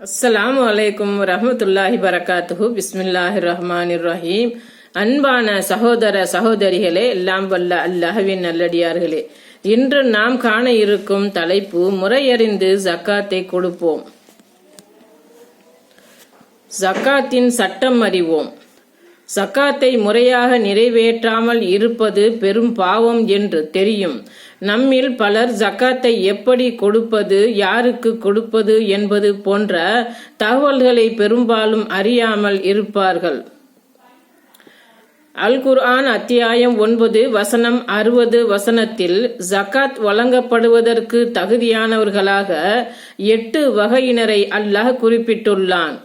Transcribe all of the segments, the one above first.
அஸ்ஸலாமு அலைக்கும் வரஹ்மத்துல்லாஹி வரகாத்துஹு. பிஸ்மில்லாஹிர் ரஹ்மானிர் ரஹீம். அன்பான சகோதர சகோதரிகளே, எல்லாம் வல்ல அல்லாஹ்வின் நல்லடியார்களே, இன்று நாம் காண இருக்கும் தலைப்பு முறையறிந்து ஜக்காத்தை கொடுப்போம். ஜக்காத்தின் சட்டம் அறிவோம். ஜக்காத்தை முறையாக நிறைவேற்றாமல் இருப்பது பெரும் பாவம் என்று தெரியும். நம்மில் பலர் ஜக்காத்தை எப்படி கொடுப்பது, யாருக்கு கொடுப்பது என்பது போன்ற தகவல்களை பெரும்பாலும் அறியாமல் இருப்பார்கள். அல் குர்ஆன் அத்தியாயம் 9 வசனம் 60 வசனத்தில் ஜக்காத் வழங்கப்படுவதற்கு தகுதியானவர்களாக 8 வகையினரை அல்லாஹ் குறிப்பிட்டுள்ளான்.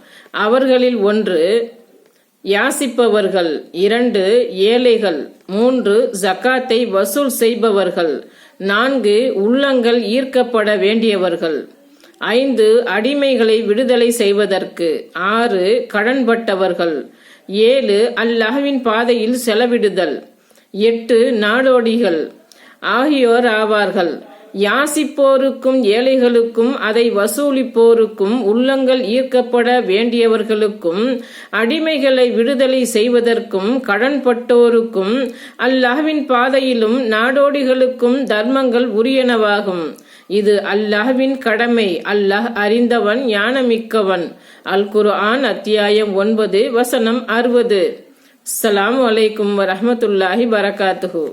அவர்களில் 1 யாசிப்பவர்கள், 2 ஏழைகள், 3 ஜக்காத்தை வசூல் செய்பவர்கள், 4 உள்ளங்கள் ஈர்க்கப்பட வேண்டியவர்கள், 5 அடிமைகளை விடுதலை செய்வதற்கு, 6 கடன்பட்டவர்கள், 7 அல்லாஹ்வின் பாதையில் செலவிடுதல், 8 நாடோடிகள் ஆகியோர் ஆவார்கள். யாசிப்போருக்கும் ஏழைகளுக்கும் அதை வசூலிப்போருக்கும் உள்ளங்கள் ஈர்க்கப்பட வேண்டியவர்களுக்கும் அடிமைகளை விடுதலை செய்வதற்கும் கடன்பட்டோருக்கும் அல்லாஹ்வின் பாதையிலும் நாடோடிகளுக்கும் தர்மங்கள் உரியனவாகும். இது அல்லாஹ்வின் கடமை. அல்லாஹ் அறிந்தவன், ஞானமிக்கவன். அல் குர்ஆன் அத்தியாயம் 9 வசனம் 60. அஸ்ஸலாமு அலைக்கும் வரஹ்மத்துல்லாஹி வரகாத்துஹு.